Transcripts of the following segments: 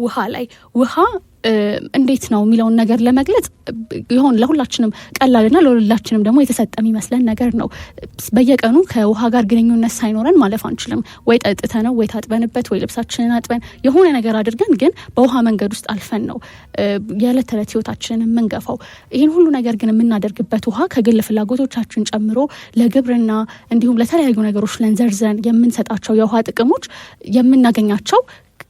ውሃ ላይ ውሃ እንዴት ነው የሚለውን ነገር ለመግለጽ ይሆን ለሁላችንም ቀላልና ለሁላችንም ደግሞ የተሰጠም ይመስለን ነገር ነው። በየቀኑ ከውሃ ጋር ግንኙነት ሳይኖረን ማለፍ አንችልም። ወይ ጠጥተነው ወይ ታጥበንበት ወይ ልብሳችንን አጥበን የሆነ ነገር አድርገን ግን በውሃ መንገድ ውስጥ አልፈን ነው የዕለት ተዕለት ህይወታችንን የምንገፋው። ይህን ሁሉ ነገር ግን የምናደርግበት ውሃ ከግል ፍላጎቶቻችን ጨምሮ ለግብርና እንዲሁም ለተለያዩ ነገሮች ለንዘርዘን የምንሰጣቸው የውሃ ጥቅሞች የምናገኛቸው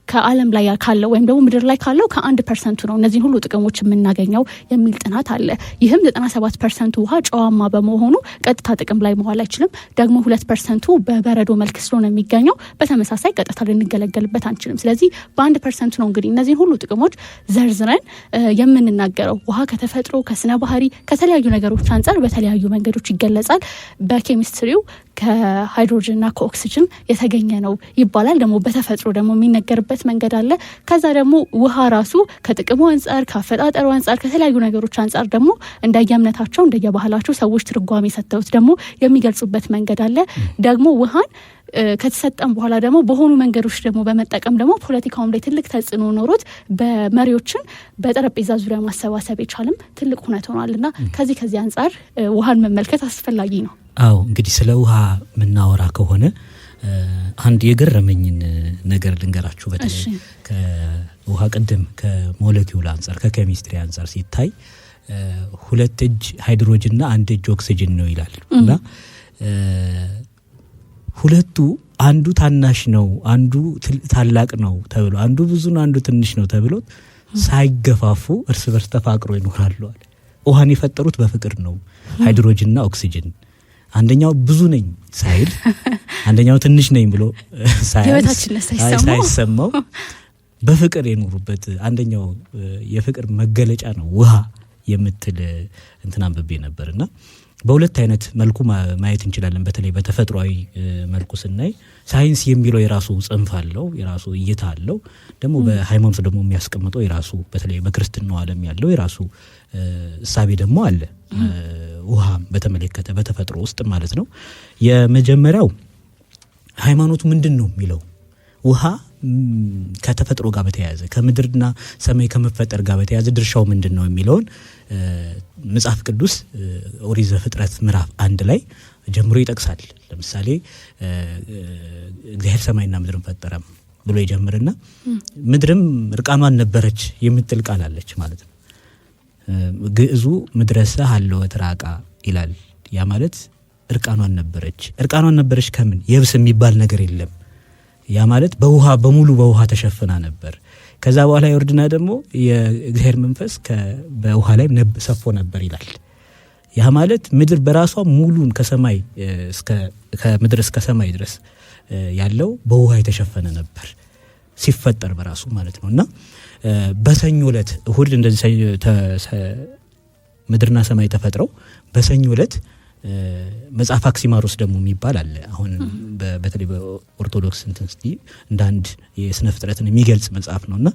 ከዓለም ላይ ካለው ወይም ደግሞ ምድር ላይ ካለው ከ1% ነው እነዚህን ሁሉ ጥቅሞች የምናገኘው የሚል ጥናት አለ። ይህም 97% ውሃ ጨዋማ በመሆኑ ቀጥታ ጥቅም ላይ መዋል አይችልም። ደግሞ 2% በበረዶ መልክ ስለሆነ የሚገኘው በተመሳሳይ ቀጥታ ልንገለገልበት አንችልም። ስለዚህ በ1% ነው እንግዲህ እነዚህን ሁሉ ጥቅሞች ዘርዝረን የምንናገረው። ውሃ ከተፈጥሮ ከስነ ባህሪ ከተለያዩ ነገሮች አንጻር በተለያዩ መንገዶች ይገለጻል። በኬሚስትሪው ከሃይድሮጅንና ከኦክሲጅን የተገኘ ነው ይባላል። ደግሞ በተፈጥሮ ደግሞ የሚነገርበት መንገድ አለ። ከዛ ደግሞ ውሃ ራሱ ከጥቅሙ አንጻር ከአፈጣጠሩ አንጻር ከተለያዩ ነገሮች አንጻር ደግሞ እንደየእምነታቸው እንደየባህላቸው ሰዎች ትርጓሜ ሰጥተውት ደግሞ የሚገልጹበት መንገድ አለ። ደግሞ ውሃን ከተሰጠን በኋላ ደግሞ በሆኑ መንገዶች ደግሞ በመጠቀም ደግሞ ፖለቲካውም ላይ ትልቅ ተጽዕኖ ኖሮት በመሪዎችን በጠረጴዛ ዙሪያ ማሰባሰብ የቻለም ትልቅ ሁነት ሆኗልና ከዚህ አንጻር ውሃን መመልከት አስፈላጊ ነው። አዎ እንግዲህ ስለ ውሃ ምናወራ ከሆነ አንድ የገረመኝን ነገር ልንገራችሁ። በተለይ ከውሃ ቅድም ከሞለኪውል አንጻር ከኬሚስትሪ አንጻር ሲታይ 2 እጅ ሃይድሮጅንና 1 እጅ ኦክሲጅን ነው ይላል እና ሁለቱ አንዱ ታናሽ ነው አንዱ ታላቅ ነው ተብሎ አንዱ ብዙ ነው አንዱ ትንሽ ነው ተብሎ ሳይገፋፉ እርስ በርስ ተፋቅሮ ይኖራሉ። ውሃን የፈጠሩት በፍቅር ነው ሃይድሮጅንና ኦክሲጅን። አንደኛው ብዙ ነኝ ሳይል አንደኛው ትንሽ ነኝ ብሎ ሳይሰማው በፍቅር የኖሩበት አንደኛው የፍቅር መገለጫ ነው ውሃ የምትል እንትን አንብቤ ነበርና በሁለት አይነት መልኩ ማየት እንችላለን። በተለይ በተፈጥሯዊ መልኩ ስናይ ሳይንስ የሚለው የራሱ ጽንፍ አለው የራሱ እይታ አለው። ደግሞ በሃይማኖት ደግሞ የሚያስቀምጠው የራሱ በተለይ በክርስትናው ዓለም ያለው የራሱ እሳቤ ደግሞ አለ። ውሃ በተመለከተ በተፈጥሮ ውስጥ ማለት ነው። የመጀመሪያው ሃይማኖቱ ምንድነው የሚለው ውሃ ከተፈጥሮ ጋር በተያያዘ ከምድርና ሰማይ ከመፈጠር ጋር በተያያዘ ድርሻው ምንድነው የሚለውን መጽሐፍ ቅዱስ ኦሪት ዘፍጥረት ምዕራፍ 1 ላይ ጀምሮ ይጠቅሳል። ለምሳሌ እግዚአብሔር ሰማይና ምድርን ፈጠረ ብሎ ይጀምርና ምድርም እርቃኗን ነበረች የምትል ቃል አለች ማለት ነው። ግዕዙ ምድረሰ ሀለወ ትራቃ ይላል። ያ ማለት እርቃኗን ነበረች ከምን የብስ የሚባል ነገር የለም። ያ ማለት በውሃ በሙሉ በውሃ ተሸፍና ነበር። ከዛ በኋላ ይወርድና ደግሞ የእግዚአብሔር መንፈስ በውሃ ላይ ሰፎ ነበር ይላል። ያ ማለት ምድር በራሷ ሙሉን ከሰማይ ከምድር እስከ ሰማይ ድረስ ያለው በውሃ የተሸፈነ ነበር ሲፈጠር በራሱ ማለት ነውና በሰኞ ዕለት እሁድ እንደዚህ ምድርና ሰማይ ተፈጥረው በሰኞ ዕለት መጽሐፍ አክሲማሮስ ደግሞ የሚባል አለ። አሁን በተለይ በኦርቶዶክስ እንደ አንድ የስነ ፍጥረትን የሚገልጽ መጽሐፍ ነውና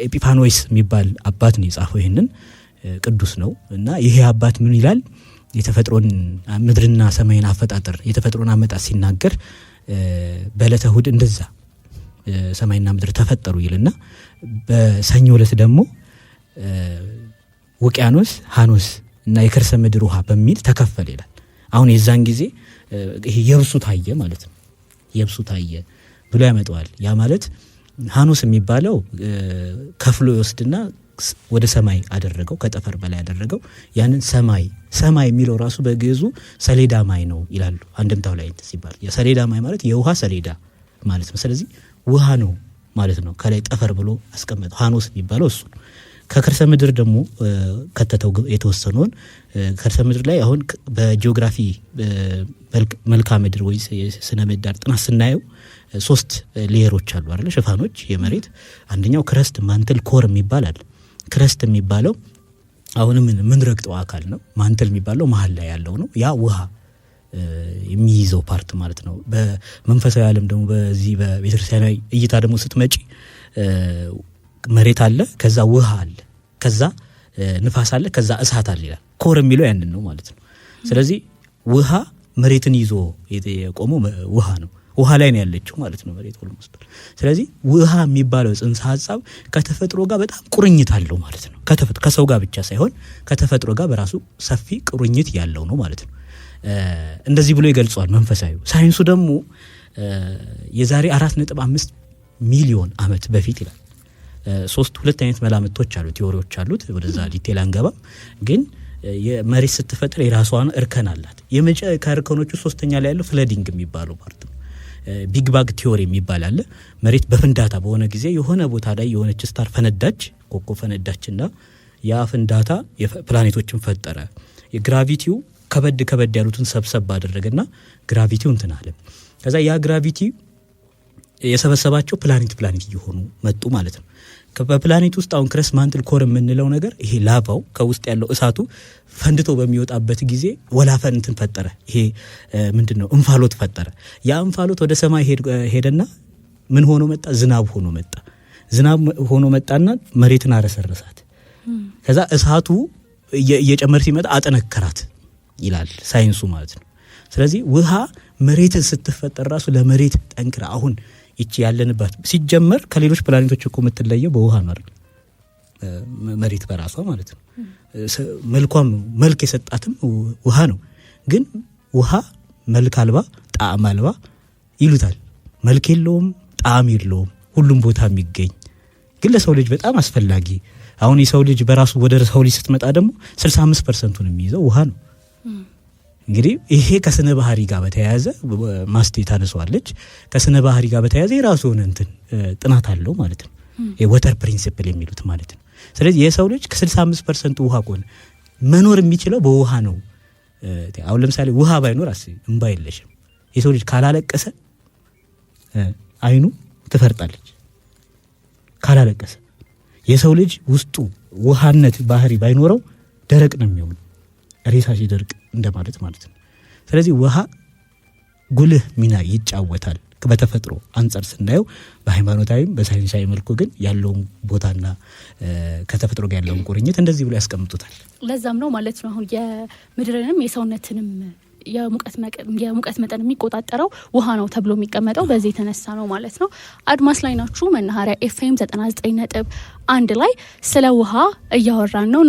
ኤጲፋኖስ የሚባል አባት ነው የጻፈው። ይሄንን ቅዱስ ነው እና ይሄ አባት ምን ይላል? የተፈጥሮን ምድርና ሰማይን አፈጣጠር የተፈጥሮን አመጣጥ ሲናገር በዕለተ እሁድ እንደዛ ሰማይና ምድር ተፈጠሩ ይልና በሰኞ ዕለት ደግሞ ውቅያኖስ ሃኖስ እና የከርሰ ምድር ውሃ በሚል ተከፈለ ይላል። አሁን የዛን ጊዜ ይሄ የብሱ ታየ ማለት ነው። የብሱ ታየ ብሎ ያመጣዋል። ያ ማለት ሃኖስ የሚባለው ከፍሎ ይወስድና ወደ ሰማይ አደረገው፣ ከጠፈር በላይ አደረገው። ያንን ሰማይ የሚለው ራሱ በግዕዙ ሰሌዳ ማይ ነው ይላሉ። አንድምታው ላይ ሲባል የሰሌዳ ማይ ማለት የውሃ ሰሌዳ ማለት ነው። ስለዚህ ውሃ ነው ማለት ነው። ከላይ ጠፈር ብሎ አስቀመጠው። ሃኖስ የሚባለው እሱ ነው። ከከርሰ ምድር ደግሞ ከተተው የተወሰነውን ከርሰ ምድር ላይ አሁን በጂኦግራፊ መልክዓ ምድር ወይ ስነ ምህዳር ጥናት ስናየው 3 ሌየሮች አሉ አይደል? ሽፋኖች የመሬት አንደኛው ክረስት፣ ማንትል፣ ኮር የሚባል አለ። ክረስት የሚባለው አሁንም ምን ረግጠው አካል ነው። ማንትል የሚባለው መሀል ላይ ያለው ነው። ያ ውሃ የሚይዘው ፓርት ማለት ነው። በመንፈሳዊ ዓለም ደግሞ በዚህ በቤተክርስቲያናዊ እይታ ደግሞ ስትመጪ መሬት አለ፣ ከዛ ውሃ አለ፣ ከዛ ንፋስ አለ፣ ከዛ እሳት አለ ይላል። ኮር የሚለው ያንን ነው ማለት ነው። ስለዚህ ውሃ መሬትን ይዞ የቆመው ውሃ ነው። ውሃ ላይ ነው ያለችው ማለት ነው መሬት ኦልሞስት። ስለዚህ ውሃ የሚባለው ጽንሰ ሐሳብ ከተፈጥሮ ጋር በጣም ቁርኝት አለው ማለት ነው። ከሰው ጋር ብቻ ሳይሆን ከተፈጥሮ ጋር በራሱ ሰፊ ቁርኝት ያለው ነው ማለት ነው። እንደዚህ ብሎ ይገልጸዋል መንፈሳዊ ሳይንሱ ደግሞ የዛሬ 4.5 ሚሊዮን ዓመት በፊት ይላል። ሁለት አይነት መላምቶች አሉ፣ ቲዎሪዎች አሉት። ወደዛ ዲቴል አንገባም። ግን የመሬት ስትፈጥር የራሷን እርከን አላት። ከእርከኖቹ ሶስተኛ ላይ ያለው ፍለዲንግ የሚባለው ፓርት ነው። ቢግ ባግ ቲዮሪ የሚባል አለ። መሬት በፍንዳታ በሆነ ጊዜ የሆነ ቦታ ላይ የሆነች ስታር ፈነዳች፣ ኮከብ ፈነዳችና ያ ፍንዳታ ፕላኔቶችን ፈጠረ። የግራቪቲው ከበድ ያሉትን ሰብሰብ አደረገና ግራቪቲው እንትን አለ። ከዛ ያ ግራቪቲ የሰበሰባቸው ፕላኔት እየሆኑ መጡ ማለት ነው። በፕላኔት ውስጥ አሁን ክረስ ማንትል ኮር የምንለው ነገር ይሄ ላቫው ከውስጥ ያለው እሳቱ ፈንድቶ በሚወጣበት ጊዜ ወላፈን እንትን ፈጠረ። ይሄ ምንድነው እንፋሎት ፈጠረ። ያ እንፋሎት ወደ ሰማይ ሄደና ምን ሆኖ መጣ? ዝናብ ሆኖ መጣና መሬትን አረሰረሳት። ከዛ እሳቱ እየጨመረ ሲመጣ አጠነከራት ይላል ሳይንሱ ማለት ነው። ስለዚህ ውሃ መሬትን ስትፈጠር ራሱ ለመሬት ጠንክራ አሁን ይቺ ያለንባት ሲጀመር ከሌሎች ፕላኔቶች እኮ የምትለየው በውሃ ነው አይደል? መሬት በራሷ ማለት ነው። መልክ የሰጣትም ውሃ ነው። ግን ውሃ መልክ አልባ ጣዕም አልባ ይሉታል። መልክ የለውም፣ ጣዕም የለውም፣ ሁሉም ቦታ የሚገኝ ግን ለሰው ልጅ በጣም አስፈላጊ። አሁን የሰው ልጅ በራሱ ወደ ሰው ልጅ ስትመጣ ደግሞ 65% የሚይዘው ውሃ ነው። እንግዲህ ይሄ ከስነ ባህሪ ጋር በተያያዘ ማስቴ ታነሷለች። ከስነ ባህሪ ጋር በተያያዘ የራሱ ሆነ እንትን ጥናት አለው ማለት ነው። የወተር ፕሪንሲፕል የሚሉት ማለት ነው። ስለዚህ የሰው ልጅ ከ65% ውሃ ከሆነ መኖር የሚችለው በውሃ ነው። አሁን ለምሳሌ ውሃ ባይኖር እንባ የለሽም። የሰው ልጅ ካላለቀሰ አይኑ ትፈርጣለች። ካላለቀሰ የሰው ልጅ ውስጡ ውሃነት ባህሪ ባይኖረው ደረቅ ነው የሚሆነው። ሬሳ ሲደርቅ እንደማለት ማለት ነው። ስለዚህ ውሃ ጉልህ ሚና ይጫወታል በተፈጥሮ አንጻር ስናየው። በሃይማኖታዊም በሳይንሳዊ መልኩ ግን ያለውን ቦታና ከተፈጥሮ ጋር ያለውን ቁርኝት እንደዚህ ብሎ ያስቀምጡታል። ለዛም ነው ማለት ነው አሁን የምድርንም የሰውነትንም የሙቀት መጠን የሚቆጣጠረው ውሃ ነው ተብሎ የሚቀመጠው በዚህ የተነሳ ነው ማለት ነው። አድማስ ላይ ናችሁ። መናኸሪያ ኤፍኤም 99.1 ላይ ስለ ውሃ እያወራን ነው።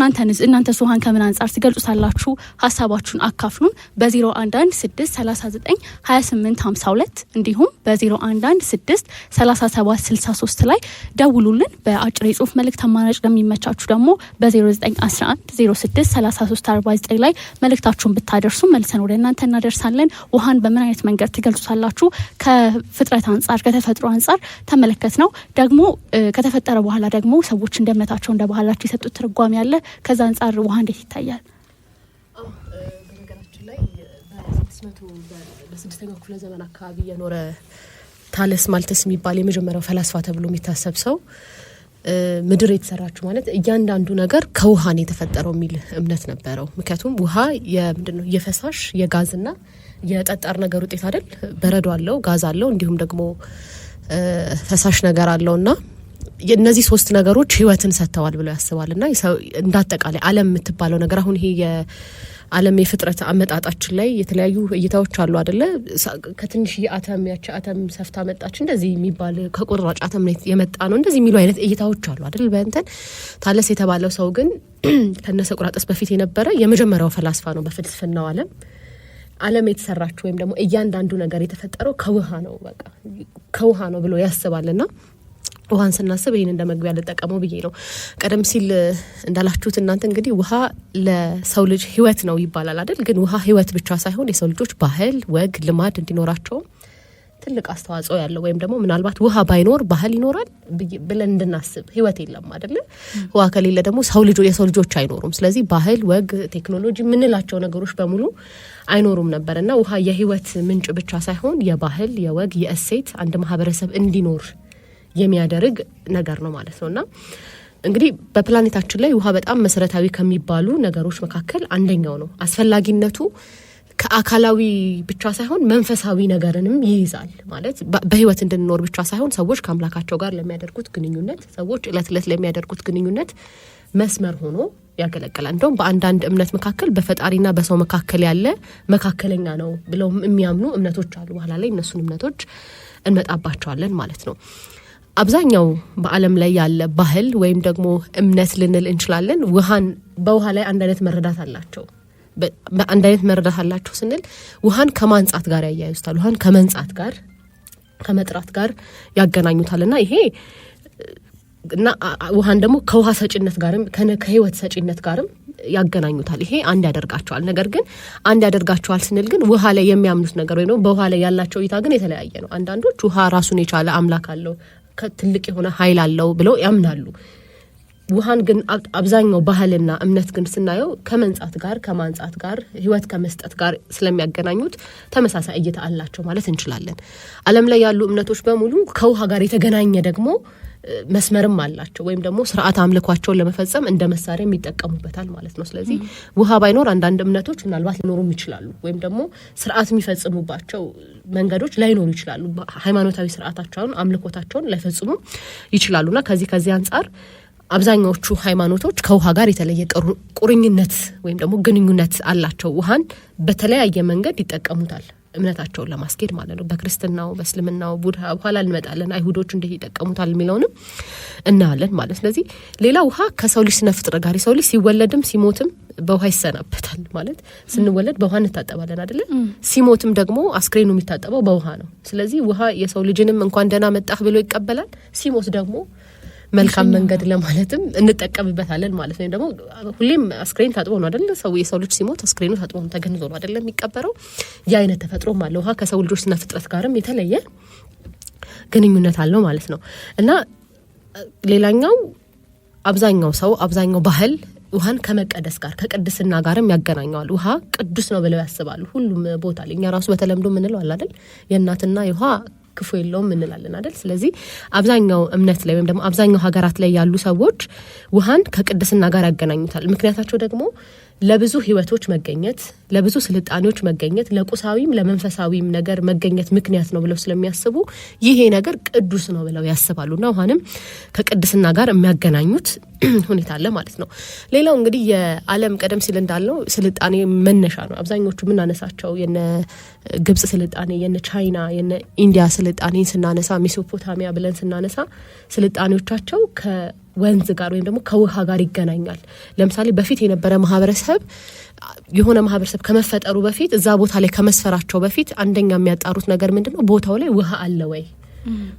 እናንተስ ውሃን ከምን አንጻር ትገልጹታላችሁ? ሀሳባችሁን አካፍሉን በ0116392852 እንዲሁም በ01163763 ላይ ደውሉልን። በአጭር የጽሁፍ መልእክት አማራጭ ለሚመቻችሁ ደግሞ በ0911063349 ላይ መልእክታችሁን ብታደርሱ መልሰን ወደ እናንተ እናደርሳለን። ውሃን በምን አይነት መንገድ ትገልጹታላችሁ? ከፍጥረት አንጻር ከተፈጥሮ አንጻር ተመለከት ነው። ደግሞ ከተፈጠረ በኋላ ደግሞ ሰዎች እንደ እምነታቸው እንደ ባህላቸው የሰጡት ትርጓሜ ያለ ከዛ አንጻር ውሃ እንዴት ይታያል? በነገራችን ላይ በ600 ክፍለ ዘመን አካባቢ የኖረ ታለስ ማልተስ የሚባል የመጀመሪያው ፈላስፋ ተብሎ የሚታሰብ ሰው ምድር የተሰራችው ማለት እያንዳንዱ ነገር ከውሃ ነው የተፈጠረው የሚል እምነት ነበረው። ምክንያቱም ውሃ የምንድነው የፈሳሽ የጋዝና የጠጣር ነገር ውጤት አይደል? በረዶ አለው፣ ጋዝ አለው፣ እንዲሁም ደግሞ ፈሳሽ ነገር አለውና የነዚህ ሶስት ነገሮች ህይወትን ሰጥተዋል ብለው ያስባልና እንዳጠቃላይ ዓለም የምትባለው ነገር አሁን ይሄ የዓለም የፍጥረት አመጣጣችን ላይ የተለያዩ እይታዎች አሉ አይደለ? ከትንሽ የአተም ያቺ አተም ሰፍታ መጣች እንደዚህ የሚባል ከቁራጭ አተም የመጣ ነው እንደዚህ የሚሉ አይነት እይታዎች አሉ አይደል? በእንትን ታለስ የተባለው ሰው ግን ከነሰቁራጥስ በፊት የነበረ የመጀመሪያው ፈላስፋ ነው በፍልስፍናው ዓለም የተሰራች ወይም ደግሞ እያንዳንዱ ነገር የተፈጠረው ከውሃ ነው፣ በቃ ከውሃ ነው ብሎ ያስባልና ውሃን ስናስብ ይሄን እንደ መግቢያ ልጠቀመው ብዬ ነው። ቀደም ሲል እንዳላችሁት እናንተ እንግዲህ ውሃ ለሰው ልጅ ህይወት ነው ይባላል አይደል? ግን ውሃ ህይወት ብቻ ሳይሆን የሰው ልጆች ባህል፣ ወግ፣ ልማድ እንዲኖራቸው ትልቅ አስተዋጽኦ ያለው ወይም ደግሞ ምናልባት ውሃ ባይኖር ባህል ይኖራል ብለን እንድናስብ ህይወት የለም አይደል? ውሃ ከሌለ ደግሞ የሰው ልጆች አይኖሩም። ስለዚህ ባህል፣ ወግ፣ ቴክኖሎጂ የምንላቸው ነገሮች በሙሉ አይኖሩም ነበርና ውሃ የህይወት ምንጭ ብቻ ሳይሆን የባህል፣ የወግ፣ የእሴት አንድ ማህበረሰብ እንዲኖር የሚያደርግ ነገር ነው ማለት ነውና እንግዲህ በፕላኔታችን ላይ ውሃ በጣም መሰረታዊ ከሚባሉ ነገሮች መካከል አንደኛው ነው። አስፈላጊነቱ ከአካላዊ ብቻ ሳይሆን መንፈሳዊ ነገርንም ይይዛል። ማለት በህይወት እንድንኖር ብቻ ሳይሆን ሰዎች ከአምላካቸው ጋር ለሚያደርጉት ግንኙነት፣ ሰዎች እለት እለት ለሚያደርጉት ግንኙነት መስመር ሆኖ ያገለግላል። እንደውም በአንዳንድ እምነት መካከል በፈጣሪና በሰው መካከል ያለ መካከለኛ ነው ብለው የሚያምኑ እምነቶች አሉ። በኋላ ላይ እነሱን እምነቶች እንመጣባቸዋለን ማለት ነው። አብዛኛው በዓለም ላይ ያለ ባህል ወይም ደግሞ እምነት ልንል እንችላለን በውሃ ላይ አንድ አይነት መረዳት አላቸው። አንድ አይነት መረዳት አላቸው ስንል ውሃን ከማንጻት ጋር ያያይዙታል። ውሃን ከመንጻት ጋር ከመጥራት ጋር ያገናኙታልና ይሄ እና ውሃን ደግሞ ከውሃ ሰጪነት ጋርም ከህይወት ሰጪነት ጋርም ያገናኙታል። ይሄ አንድ ያደርጋቸዋል። ነገር ግን አንድ ያደርጋቸዋል ስንል ግን ውሃ ላይ የሚያምኑት ነገር ወይ ነው በውሃ ላይ ያላቸው እይታ ግን የተለያየ ነው። አንዳንዶች ውሃ ራሱን የቻለ አምላክ አለው፣ ትልቅ የሆነ ኃይል አለው ብለው ያምናሉ። ውሃን ግን አብዛኛው ባህልና እምነት ግን ስናየው ከመንጻት ጋር ከማንጻት ጋር ህይወት ከመስጠት ጋር ስለሚያገናኙት ተመሳሳይ እይታ አላቸው ማለት እንችላለን። ዓለም ላይ ያሉ እምነቶች በሙሉ ከውሃ ጋር የተገናኘ ደግሞ መስመርም አላቸው ወይም ደግሞ ስርዓት አምልኳቸውን ለመፈጸም እንደ መሳሪያ የሚጠቀሙበታል ማለት ነው። ስለዚህ ውሃ ባይኖር አንዳንድ እምነቶች ምናልባት ሊኖሩም ይችላሉ ወይም ደግሞ ስርዓት የሚፈጽሙባቸው መንገዶች ላይኖሩ ይችላሉ። ሃይማኖታዊ ስርዓታቸውን አምልኮታቸውን ላይፈጽሙ ይችላሉና ከዚህ አንጻር አብዛኛዎቹ ሃይማኖቶች ከውሃ ጋር የተለየ ቁርኝነት ወይም ደግሞ ግንኙነት አላቸው። ውሃን በተለያየ መንገድ ይጠቀሙታል እምነታቸውን ለማስኬድ ማለት ነው። በክርስትናው፣ በእስልምናው፣ ቡድሃ በኋላ እንመጣለን አይሁዶች እንዴት ይጠቀሙታል የሚለውንም እናያለን ማለት። ስለዚህ ሌላ ውሃ ከሰው ልጅ ስነ ፍጥረት ጋር ሰው ልጅ ሲወለድም ሲሞትም በውሃ ይሰናበታል ማለት ስንወለድ በውሃ እንታጠባለን አይደለ? ሲሞትም ደግሞ አስክሬኑ የሚታጠበው በውሃ ነው። ስለዚህ ውሃ የሰው ልጅንም እንኳን ደህና መጣህ ብሎ ይቀበላል። ሲሞት ደግሞ መልካም መንገድ ለማለትም እንጠቀምበታለን ማለት ነው። ደግሞ ሁሌም አስክሬን ታጥቦ ነው አይደል? የሰው ልጅ ሲሞት አስክሬኑ ታጥቦ ነው ተገንዞ ነው አይደል የሚቀበረው። ያ አይነት ተፈጥሮም አለ። ውሃ ከሰው ልጆች ስነ ፍጥረት ጋርም የተለየ ግንኙነት አለው ማለት ነው። እና ሌላኛው አብዛኛው ባህል ውሃን ከመቀደስ ጋር ከቅድስና ጋርም ያገናኘዋል። ውሃ ቅዱስ ነው ብለው ያስባሉ ሁሉም ቦታ ላይ። እኛ ራሱ በተለምዶ ምንለው አለ አይደል? የእናትና የውሃ ክፉ የለውም እንላለን አይደል? ስለዚህ አብዛኛው እምነት ላይ ወይም ደግሞ አብዛኛው ሀገራት ላይ ያሉ ሰዎች ውሃን ከቅድስና ጋር ያገናኙታል። ምክንያታቸው ደግሞ ለብዙ ህይወቶች መገኘት፣ ለብዙ ስልጣኔዎች መገኘት፣ ለቁሳዊም ለመንፈሳዊም ነገር መገኘት ምክንያት ነው ብለው ስለሚያስቡ ይሄ ነገር ቅዱስ ነው ብለው ያስባሉና ውሃንም ከቅድስና ጋር የሚያገናኙት ሁኔታ አለ ማለት ነው። ሌላው እንግዲህ የዓለም ቀደም ሲል እንዳለው ስልጣኔ መነሻ ነው። አብዛኞቹ የምናነሳቸው የነ ግብጽ ስልጣኔ፣ የነ ቻይና፣ የነ ኢንዲያ ስልጣኔን ስናነሳ፣ ሜሶፖታሚያ ብለን ስናነሳ ስልጣኔዎቻቸው ከወንዝ ጋር ወይም ደግሞ ከውሃ ጋር ይገናኛል። ለምሳሌ በፊት የነበረ ማህበረሰብ የሆነ ማህበረሰብ ከመፈጠሩ በፊት እዛ ቦታ ላይ ከመስፈራቸው በፊት አንደኛ የሚያጣሩት ነገር ምንድነው? ቦታው ላይ ውሃ አለ ወይ?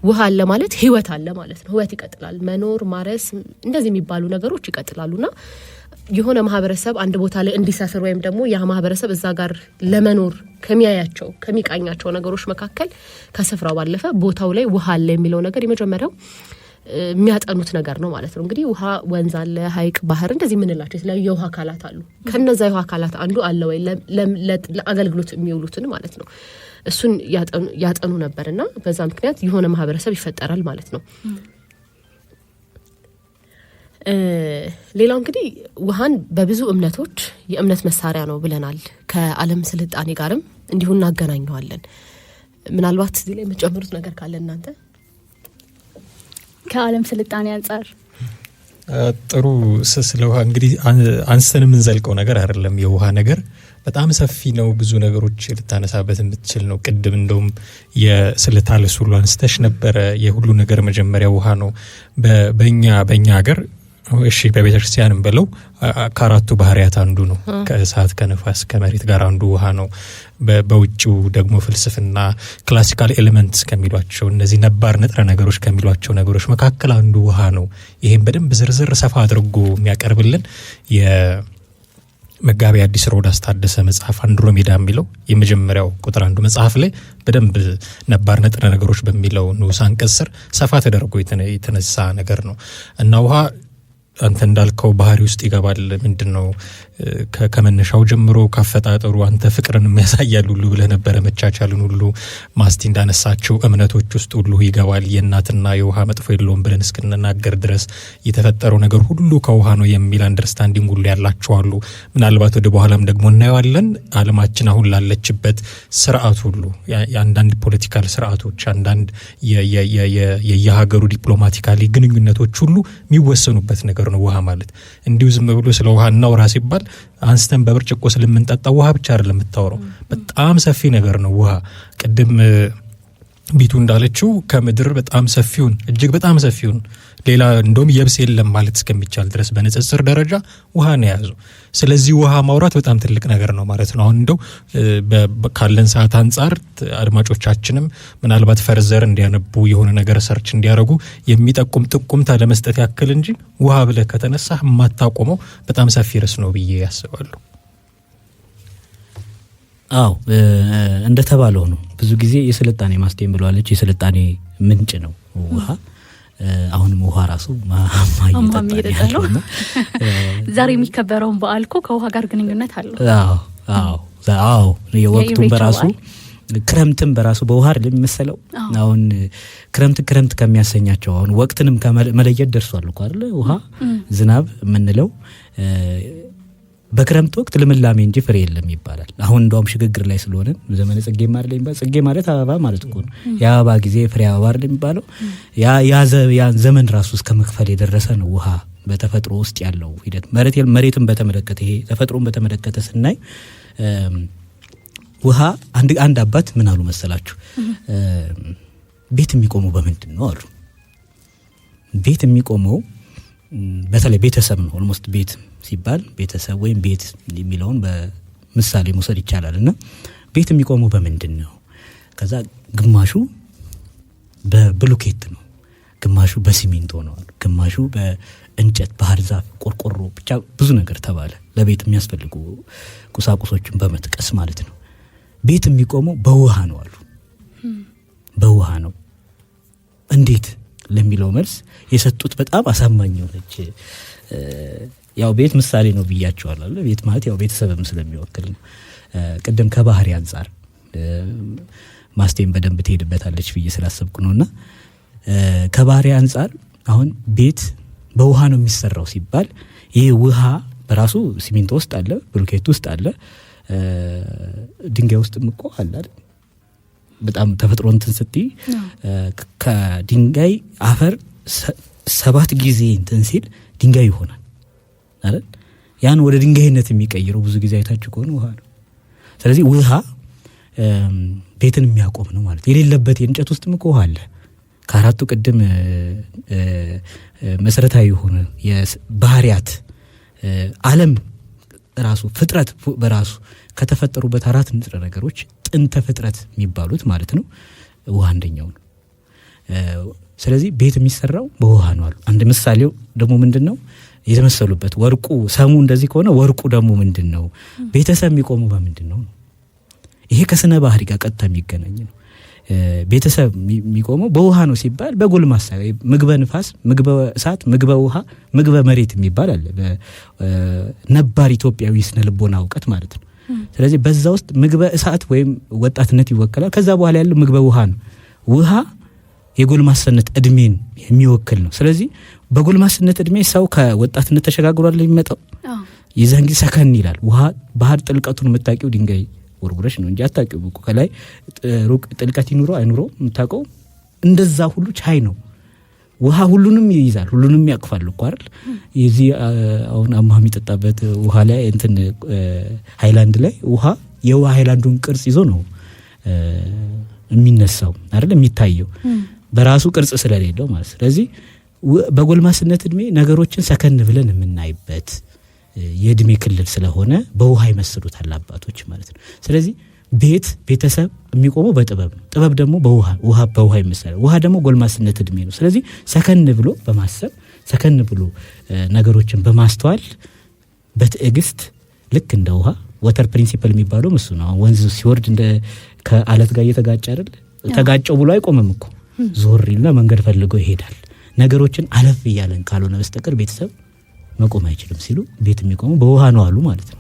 ውሃ አለ ማለት ህይወት አለ ማለት ነው። ህይወት ይቀጥላል። መኖር፣ ማረስ እንደዚህ የሚባሉ ነገሮች ይቀጥላሉና የሆነ ማህበረሰብ አንድ ቦታ ላይ እንዲሰፍር ወይም ደግሞ ያ ማህበረሰብ እዛ ጋር ለመኖር ከሚያያቸው ከሚቃኛቸው ነገሮች መካከል ከስፍራው ባለፈ ቦታው ላይ ውሃ አለ የሚለው ነገር የመጀመሪያው የሚያጠኑት ነገር ነው ማለት ነው። እንግዲህ ውሃ ወንዝ አለ፣ ሀይቅ፣ ባህር እንደዚህ የምንላቸው የተለያዩ የውሃ አካላት አሉ። ከነዛ የውሃ አካላት አንዱ አለ ወይ ለአገልግሎት የሚውሉትን ማለት ነው። እሱን ያጠኑ ነበርና በዛ ምክንያት የሆነ ማህበረሰብ ይፈጠራል ማለት ነው። ሌላው እንግዲህ ውሃን በብዙ እምነቶች የእምነት መሳሪያ ነው ብለናል። ከዓለም ስልጣኔ ጋርም እንዲሁ እናገናኘዋለን። ምናልባት እዚህ ላይ የምትጨምሩት ነገር ካለ እናንተ? ከዓለም ስልጣኔ አንጻር ጥሩ ስለ ውሃ እንግዲህ አንስተን የምንዘልቀው ነገር አይደለም። የውሃ ነገር በጣም ሰፊ ነው። ብዙ ነገሮች ልታነሳበት የምትችል ነው። ቅድም እንደውም የስልታለስ ሁሉ አንስተሽ ነበረ። የሁሉ ነገር መጀመሪያ ውሃ ነው። በእኛ ሀገር እሺ በቤተክርስቲያንም ብለው ከአራቱ ባህሪያት አንዱ ነው። ከእሳት፣ ከነፋስ፣ ከመሬት ጋር አንዱ ውሃ ነው። በውጭው ደግሞ ፍልስፍና ክላሲካል ኤሌመንትስ ከሚሏቸው እነዚህ ነባር ንጥረ ነገሮች ከሚሏቸው ነገሮች መካከል አንዱ ውሃ ነው። ይሄን በደንብ ዝርዝር ሰፋ አድርጎ የሚያቀርብልን የመጋቢ አዲስ ሮዳስ ታደሰ መጽሐፍ አንድሮሜዳ የሚለው የመጀመሪያው ቁጥር አንዱ መጽሐፍ ላይ በደንብ ነባር ንጥረ ነገሮች በሚለው ንዑስ አንቀጽ ስር ሰፋ ተደርጎ የተነሳ ነገር ነው እና ውሃ አንተ እንዳልከው ባህሪ ውስጥ ይገባል። ምንድነው ከመነሻው ጀምሮ ካፈጣጠሩ አንተ ፍቅርን የሚያሳያል ሁሉ ብለህ ነበር መቻቻልን ሁሉ ማስቲ እንዳነሳቸው እምነቶች ውስጥ ሁሉ ይገባል የእናትና የውሃ መጥፎ የለውም ብለን እስክንናገር ድረስ የተፈጠረው ነገር ሁሉ ከውሃ ነው የሚል አንደርስታንዲንግ ሁሉ ያላቸው አሉ ምናልባት ወደ በኋላም ደግሞ እናየዋለን ዓለማችን አሁን ላለችበት ስርዓት ሁሉ የአንዳንድ ፖለቲካል ስርዓቶች አንዳንድ የየሀገሩ ዲፕሎማቲካሊ ግንኙነቶች ሁሉ የሚወሰኑበት ነገር ነው ውሃ ማለት እንዲሁ ዝም ብሎ ስለ ውሃ እናውራ ሲባል አንስተን በብርጭቆ ስለምንጠጣ ውሃ ብቻ አይደለም የምታወራው በጣም ሰፊ ነገር ነው ውሃ ቅድም ቢቱ እንዳለችው ከምድር በጣም ሰፊውን እጅግ በጣም ሰፊውን ሌላ እንደውም የብስ የለም ማለት እስከሚቻል ድረስ በንጽጽር ደረጃ ውሃ ነው ያዙ ስለዚህ ውሃ ማውራት በጣም ትልቅ ነገር ነው ማለት ነው አሁን እንደው ካለን ሰዓት አንፃር አድማጮቻችንም ምናልባት ፈርዘር እንዲያነቡ የሆነ ነገር ሰርች እንዲያረጉ የሚጠቁም ጥቁምታ ለመስጠት ያክል እንጂ ውሃ ብለህ ከተነሳ ማታቆመው በጣም ሰፊ ርዕስ ነው ብዬ ያስባለሁ አው እንደተባለው ነው ብዙ ጊዜ የስልጣኔ ማስቴም ብለዋለች የስልጣኔ ምንጭ ነው ውሃ አሁንም ውሃ ራሱ ማይጣጣ ነው ዛሬ የሚከበረውን በዓል እኮ ከውሃ ጋር ግንኙነት አለው አው የወቅቱን በራሱ ክረምትን በራሱ በውሃ አይደል የሚመስለው አሁን ክረምት ከሚያሰኛቸው አሁን ወቅትንም ከመለየት ደርሷል እኮ አይደል ውሃ ዝናብ ምንለው በክረምት ወቅት ልምላሜ እንጂ ፍሬ የለም ይባላል አሁን እንደውም ሽግግር ላይ ስለሆነ ዘመነ ጽጌ ማለት ላይ ጽጌ ማለት አበባ ማለት እኮ ነው የአበባ ጊዜ ፍሬ አበባ አይደል የሚባለው ያ ዘመን ራሱ እስከ መክፈል የደረሰ ነው ውሃ በተፈጥሮ ውስጥ ያለው ሂደት መሬትን በተመለከተ ይሄ ተፈጥሮን በተመለከተ ስናይ ውሃ አንድ አባት ምን አሉ መሰላችሁ ቤት የሚቆመው በምንድን ነው አሉ ቤት የሚቆመው በተለይ ቤተሰብ ነው ኦልሞስት ቤት ሲባል ቤተሰብ ወይም ቤት የሚለውን በምሳሌ መውሰድ ይቻላልና ቤት የሚቆመው በምንድን ነው ከዛ ግማሹ በብሎኬት ነው ግማሹ በሲሚንቶ ነው ግማሹ በእንጨት ባህር ዛፍ ቆርቆሮ ብቻ ብዙ ነገር ተባለ ለቤት የሚያስፈልጉ ቁሳቁሶችን በመጥቀስ ማለት ነው ቤት የሚቆመው በውሃ ነው አሉ በውሃ ነው እንዴት ለሚለው መልስ የሰጡት በጣም አሳማኝ ሆነች ያው ቤት ምሳሌ ነው ብያቸዋለሁ ቤት ማለት ያው ቤተሰብም ስለሚወክል ነው ቀደም ከባህሪ አንፃር ማስቴም በደንብ ትሄድበታለች ብዬ ስላሰብኩ ነውና ከባህሪ አንፃር አሁን ቤት በውሃ ነው የሚሰራው ሲባል ይሄ ውሃ በራሱ ሲሚንቶ ውስጥ አለ ብሎኬት ውስጥ አለ ድንጋይ ውስጥ ምቆ አለ አይደል በጣም ተፈጥሮ እንትን ስትይ ከድንጋይ አፈር 7 ጊዜ እንትን ሲል ድንጋይ ይሆናል አይደል ያን ወደ ድንጋይነት የሚቀይረው ብዙ ጊዜ አይታችሁ ከሆነ ውሃ ነው ስለዚህ ውሃ ቤትን የሚያቆም ነው ማለት የሌለበት የእንጨት ውስጥ ምቆ አለ ከአራቱ ቅድም መሰረታዊ የሆነ የባህሪያት ዓለም ራሱ ፍጥረት በራሱ ከተፈጠሩበት 4 ንጥረ ነገሮች ጥንተ ፍጥረት የሚባሉት ማለት ነው ውሃ አንደኛው ነው ስለዚህ ቤት የሚሰራው በውሃ ነው አሉ አንድ ምሳሌው ደግሞ ምንድነው የተመሰሉበት ወርቁ ሰሙ እንደዚህ ከሆነ ወርቁ ደግሞ ምንድነው ቤተሰብ የሚቆመው በምንድነው ይሄ ከስነ ባህሪ ጋር ቀጥታ የሚገናኝ ነው ቤተሰብ የሚቆመው በውሃ ነው ሲባል በጎልማሳ ምግበ ንፋስ ምግበ እሳት ምግበ ውሃ ምግበ መሬት የሚባል አለ በነባር ኢትዮጵያዊ ስነ ልቦና ዕውቀት ማለት ነው ስለዚህ በዛ ውስጥ ምግበ እሳት ወይም ወጣትነት ይወከላል ከዛ በኋላ ያለው ምግበ ውሃ ነው ውሃ የጎልማስነት እድሜን የሚወክል ነው ስለዚህ በጎልማስነት እድሜ ሰው ከወጣትነት ተሸጋግሯል የሚመጣው የዛን ጊዜ ሰከን ይላል ውሃ ባህር ጥልቀቱን የምታውቂው ድንጋይ ወርውረሽ ነው እንጂ አታውቂው እኮ ከላይ ሩቅ ጥልቀት ይኑሮ አይኑሮ የምታውቀው እንደዛ ሁሉ ቻይ ነው ውሃ ሁሉንም ይይዛል ሁሉንም ያቅፋል እኮ አይደል የዚህ አሁን አማህ የሚጠጣበት ውሃ ላይ እንትን ሃይላንድ ላይ ውሃ የውሃ ሃይላንዱን ቅርጽ ይዞ ነው የሚነሳው አይደል የሚታየው በራሱ ቅርጽ ስለሌለው ማለት ስለዚህ በጎልማስነት እድሜ ነገሮችን ሰከን ብለን የምናይበት የእድሜ ክልል ስለሆነ በውሃ ይመስሉታል አባቶች ማለት ነው ስለዚህ ቤተሰብ የሚቆመው በጥበብ ነው ጥበብ ደግሞ በውሃ ይመስላል ውሃ ደግሞ ጎልማስነት እድሜ ነው ስለዚህ ሰከን ብሎ በማሰብ ሰከን ብሎ ነገሮችን በማስተዋል በትዕግስት ልክ እንደ ውሃ ወተር ፕሪንሲፕል የሚባለው እሱ ነው ወንዝ ሲወርድ እንደ ከአለት ጋር እየተጋጨ አይደል ተጋጨው ብሎ አይቆምም እኮ ዞር ይልና መንገድ ፈልጎ ይሄዳል ነገሮችን አለፍ ይያለን ካልሆነ በስተቀር ቤተሰብ መቆም አይችልም ሲሉ ቤት የሚቆሙ በውሃ ነው አሉ ማለት ነው።